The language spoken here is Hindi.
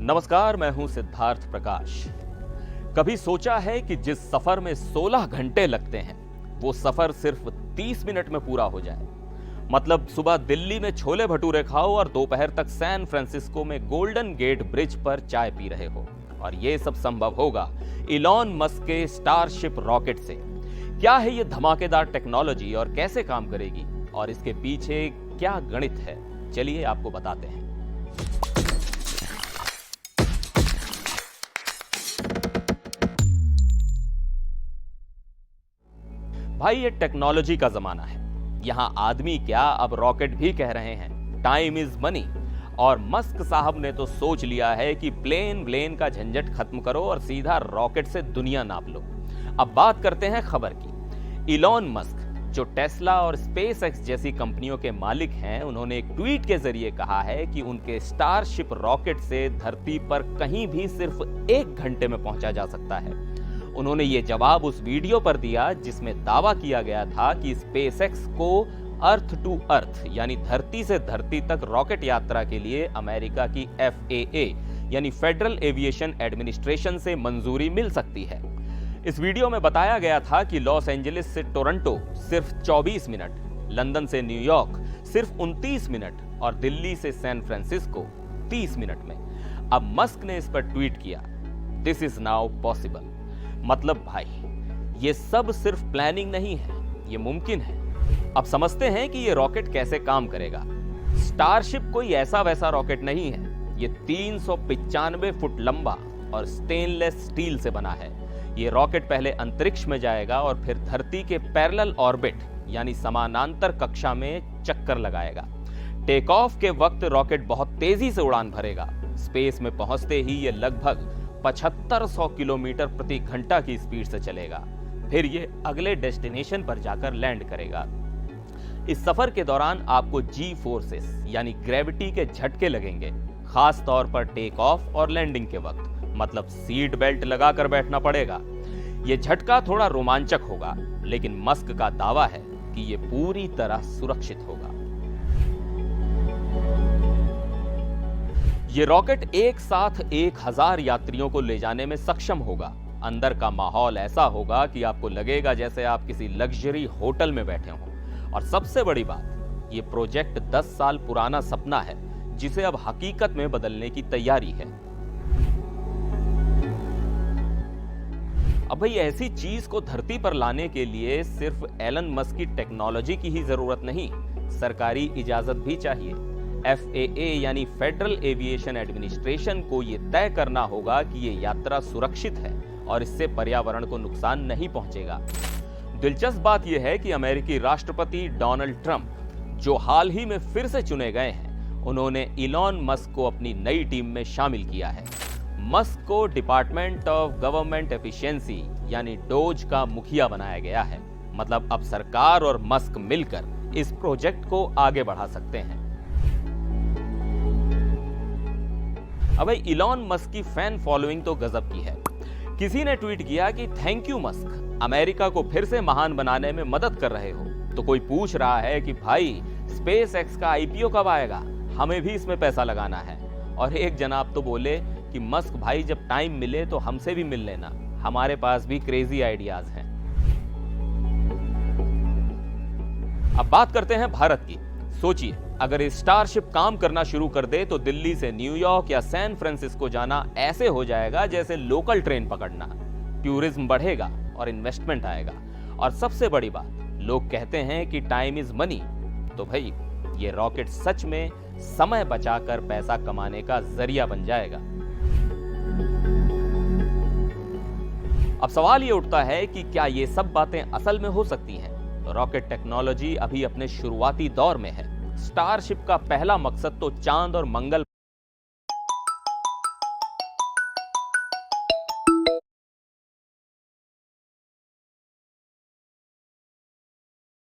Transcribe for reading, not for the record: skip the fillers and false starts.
नमस्कार, मैं हूं सिद्धार्थ प्रकाश। कभी सोचा है कि जिस सफर में 16 घंटे लगते हैं वो सफर सिर्फ 30 मिनट में पूरा हो जाए। मतलब सुबह दिल्ली में छोले भटूरे खाओ और दोपहर तक सैन फ्रांसिस्को में गोल्डन गेट ब्रिज पर चाय पी रहे हो। और ये सब संभव होगा इलॉन मस्क के स्टारशिप रॉकेट से। क्या है ये धमाकेदार टेक्नोलॉजी और कैसे काम करेगी और इसके पीछे क्या गणित है, चलिए आपको बताते हैं। भाई, ये टेक्नोलॉजी का जमाना है। यहां आदमी क्या, अब रॉकेट भी कह रहे हैं टाइम इज मनी। और मस्क साहब ने तो सोच लिया है कि प्लेन का झंझट खत्म करो और सीधा रॉकेट से दुनिया नाप लो। अब बात करते हैं खबर की। इलॉन मस्क, जो टेस्ला और स्पेस एक्स जैसी कंपनियों के मालिक हैं, उन्होंने एक ट्वीट के जरिए कहा है कि उनके स्टारशिप रॉकेट से धरती पर कहीं भी सिर्फ 1 घंटे में पहुंचा जा सकता है। उन्होंने ये जवाब उस वीडियो पर दिया जिसमें दावा किया गया था कि स्पेसएक्स को अर्थ टू अर्थ यानी धरती से धरती तक रॉकेट यात्रा के लिए अमेरिका की FAA यानी फेडरल एविएशन एडमिनिस्ट्रेशन से मंजूरी मिल सकती है। इस वीडियो में बताया गया था कि लॉस एंजलिस से टोरंटो सिर्फ 24 मिनट, लंदन से न्यूयॉर्क सिर्फ 29 मिनट और दिल्ली से सैन फ्रांसिस्को 30 मिनट में। अब मस्क ने इस पर ट्वीट किया, दिस इज नाउ पॉसिबल। मतलब भाई, ये सब सिर्फ प्लानिंग नहीं है, ये मुमकिन है। अब समझते हैं कि ये रॉकेट कैसे काम करेगा। स्टारशिप कोई ऐसा वैसा रॉकेट नहीं है। ये 395 फुट लंबा और स्टेनलेस स्टील से बना है। ये रॉकेट पहले अंतरिक्ष में जाएगा और फिर धरती के पैरेलल ऑर्बिट यानी समानांतर कक्षा में चक्कर लगाएगा। टेक ऑफ के वक्त रॉकेट बहुत तेजी से उड़ान भरेगा। स्पेस में पहुंचते ही ये लगभग 7500 किलोमीटर प्रति घंटा की स्पीड से चलेगा। फिर ये अगले डेस्टिनेशन पर जाकर लैंड करेगा। इस सफर के दौरान आपको जी फोर्सेस यानी ग्रेविटी के झटके लगेंगे, खास तौर पर टेक ऑफ और लैंडिंग के वक्त। मतलब सीट बेल्ट लगाकर बैठना पड़ेगा। ये झटका थोड़ा रोमांचक होगा, लेकिन मस्क का दावा है कि ये पूरी तरह सुरक्षित होगा। ये रॉकेट एक साथ 1000 यात्रियों को ले जाने में सक्षम होगा। अंदर का माहौल ऐसा होगा कि आपको लगेगा जैसे आप किसी लग्जरी होटल में बैठे हों। और सबसे बड़ी बात, ये प्रोजेक्ट 10 साल पुराना सपना है जिसे अब हकीकत में बदलने की तैयारी है। अब भाई, ऐसी चीज को धरती पर लाने के लिए सिर्फ एलन मस्क की टेक्नोलॉजी की ही जरूरत नहीं, सरकारी इजाजत भी चाहिए। FAA यानी फेडरल एविएशन एडमिनिस्ट्रेशन को यह तय करना होगा कि यह यात्रा सुरक्षित है और इससे पर्यावरण को नुकसान नहीं पहुंचेगा। दिलचस्प बात यह है कि अमेरिकी राष्ट्रपति डोनाल्ड ट्रंप, जो हाल ही में फिर से चुने गए हैं, उन्होंने इलॉन मस्क को अपनी नई टीम में शामिल किया है। मस्क को डिपार्टमेंट ऑफ गवर्नमेंट एफिशिएंसी यानी डोज का मुखिया बनाया गया है। मतलब अब सरकार और मस्क मिलकर इस प्रोजेक्ट को आगे बढ़ा सकते हैं। अब इलॉन मस्क की फैन फॉलोइंग तो गजब की है। किसी ने ट्वीट किया कि थैंक यू मस्क, अमेरिका को फिर से महान बनाने में मदद कर रहे हो। तो कोई पूछ रहा है कि भाई, स्पेस एक्स का IPO कब आएगा, हमें भी इसमें पैसा लगाना है। और एक जनाब तो बोले कि मस्क भाई, जब टाइम मिले तो हमसे भी मिल लेना, हमारे पास भी क्रेजी आइडियाज हैं। अब बात करते हैं भारत की। सोचिए, अगर ये स्टारशिप काम करना शुरू कर दे तो दिल्ली से न्यूयॉर्क या सैन फ्रांसिस्को जाना ऐसे हो जाएगा जैसे लोकल ट्रेन पकड़ना। टूरिज्म बढ़ेगा और इन्वेस्टमेंट आएगा। और सबसे बड़ी बात, लोग कहते हैं कि टाइम इज मनी। तो भाई, ये रॉकेट सच में समय बचाकर पैसा कमाने का जरिया बन जाएगा। अब सवाल ये उठता है कि क्या ये सब बातें असल में हो सकती हैं? रॉकेट टेक्नोलॉजी अभी अपने शुरुआती दौर में है। स्टारशिप का पहला मकसद तो चांद और मंगल